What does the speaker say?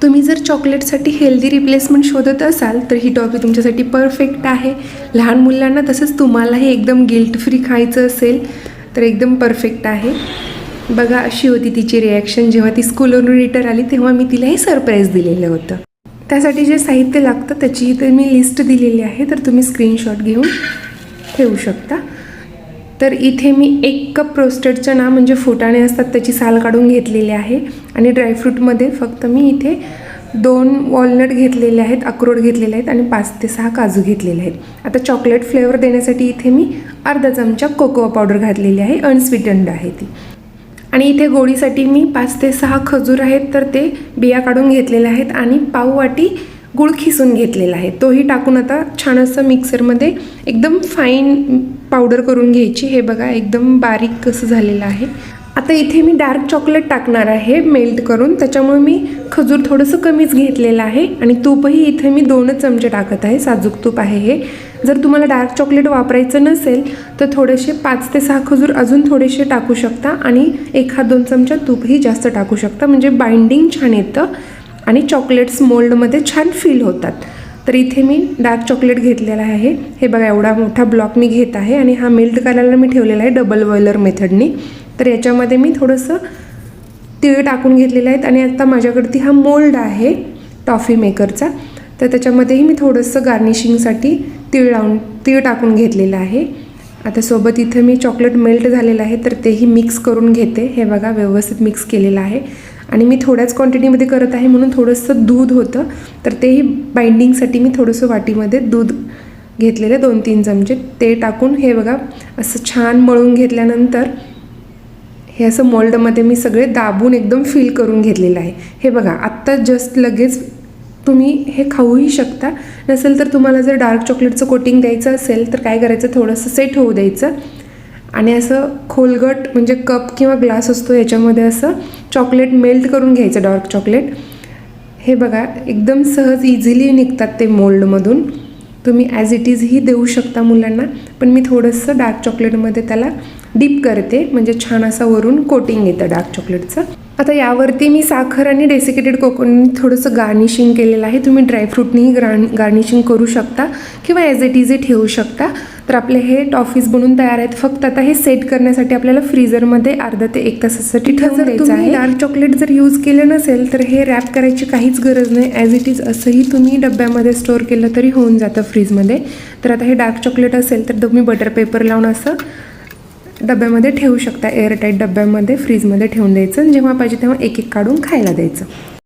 तुम्ही जर चॉकलेटसाठी healthy replacement शोधत असाल तर ही टॉफी तुमच्यासाठी परफेक्ट आहे. लहान मुलांना तसंच तुम्हालाही एकदम गिल्ट फ्री खायचं असेल तर एकदम परफेक्ट आहे. बघा अशी होती तिची रिॲक्शन जेव्हा ती स्कूलवरून रिटर्न आली, तेव्हा मी तिला हे सरप्राईज दिलेलं होतं. त्यासाठी जे साहित्य लागतं त्याची इथे मी लिस्ट दिलेली आहे, तर तुम्ही स्क्रीनशॉट घेऊन ठेवू शकता. तर इथे मी 1 कप रोस्टेड चणा म्हणजे फुटाणे असतात त्याची साल काढून घेतलेली आहे. आणि ड्रायफ्रूटमध्ये फक्त मी इथे 2 वॉलनट घेतलेले आहेत, अक्रोड घेतलेले आहेत आणि 5 ते 6 काजू घेतलेले आहेत. आता चॉकलेट फ्लेवर देण्यासाठी इथे मी अर्धा चमचा कोकोआ पावडर घातलेली आहे, अनस्वीटन्ड आहे ती. आणि इथे गोडीसाठी मी 5 ते 6 खजूर आहेत, तर ते बिया काढून घेतलेले आहेत आणि पाव वाटी गूळ खिसून घेतलेला आहे. तोही टाकून आता छान असं मिक्सरमध्ये एकदम फाईन पावडर करून घ्यायची. हे बघा एकदम बारीक कसं झालेलं आहे. आता इथे मी डार्क चॉकलेट टाकणार आहे मेल्ट करून, त्याच्यामुळे मी खजूर थोडंसं कमीच घेतलेलं आहे. आणि तूपही इथे मी 2 चमचे टाकत आहे, साजूक तूप आहे हे. जर तुम्हाला डार्क चॉकलेट वापरायचं नसेल तर थोडेसे 5 ते 6 खजूर अजून थोडेसे टाकू शकता आणि 1-2 चमचा तूपही जास्त टाकू शकता, म्हणजे बाइंडिंग छान येतं आणि चॉकलेट्स मोल्डमध्ये छान फील होतात. तर इथे मी डार्क चॉकलेट घेतलेला आहे. हे बघा एवढा मोठा ब्लॉक मी घेत आहे आणि हा मेल्ट करायला मी ठेवलेला आहे डबल बॉयलर मेथडनी. तर याच्यामध्ये मी थोडंसं तीळ टाकून घेतलेलं आहेत आणि आता माझ्याकडे हा मोल्ड आहे टॉफी मेकरचा, तर त्याच्यामध्येही मी थोडंसं गार्निशिंगसाठी तीळ टाकून घेतलेलं आहे. आता सोबत इथे मी चॉकलेट मेल्ट झालेलं आहे तर तेही मिक्स करून घेते. हे बघा व्यवस्थित मिक्स केलेलं आहे आणि मी थोड्याच क्वांटिटीमध्ये करत आहे म्हणून थोडंसं दूध होतं, तर तेही बाइंडिंगसाठी मी थोडंसं वाटीमध्ये दूध घेतलेलं 2-3 चमचे ते टाकून हे बघा असं छान मळून घेतल्यानंतर हे असं मोल्डमध्ये मी सगळे दाबून एकदम फिल करून घेतलेलं आहे. हे बघा आत्ता जस्ट लगेच तुम्ही हे खाऊही शकता. नसेल तर तुम्हाला जर डार्क चॉकलेटचं कोटिंग द्यायचं असेल तर काय करायचं, थोडंसं सेट होऊ द्यायचं आणि असं खोलगट म्हणजे कप किंवा ग्लास असतो याच्यामध्ये असं चॉकलेट मेल्ट करून घ्यायचं डार्क चॉकलेट. हे बघा एकदम सहज इझिली निघतात ते मोल्डमधून. तुम्ही ॲज इट इजही देऊ शकता मुलांना, पण मी थोडंसं डार्क चॉकलेटमध्ये त्याला डीप करते म्हणजे छान असा वरून कोटिंग येतं डार्क चॉकलेटचं. आता यावरती मी साखर आणि डेसिकेटेड कोकोनट थोडंसं गार्निशिंग केलेलं आहे. तुम्ही ड्रायफ्रूटनीही गार्निशिंग करू शकता किंवा ॲज इट इज ठेवू शकता. तर आपले हे टॉफीज बनून तयार आहेत. फक्त आता हे सेट करण्यासाठी आपल्याला फ्रीझरमध्ये अर्धा ते 1 तासासाठी ठेवून द्यायचं आहे. डार्क चॉकलेट जर यूज केलं नसेल तर हे रॅप करायची काहीच गरज नाही, ॲज इट इज असंही तुम्ही डब्यामध्ये स्टोअर केलं तरी होऊन जातं फ्रीजमध्ये. तर आता हे डार्क चॉकलेट असेल तर तुम्ही बटर पेपर लावून असं डब्यामध्ये ठेवू शकता, एअरटाईट डब्यामध्ये फ्रीजमध्ये ठेवून द्यायचं. जेव्हा पाहिजे तेव्हा 1-1 काढून खायला द्यायचं.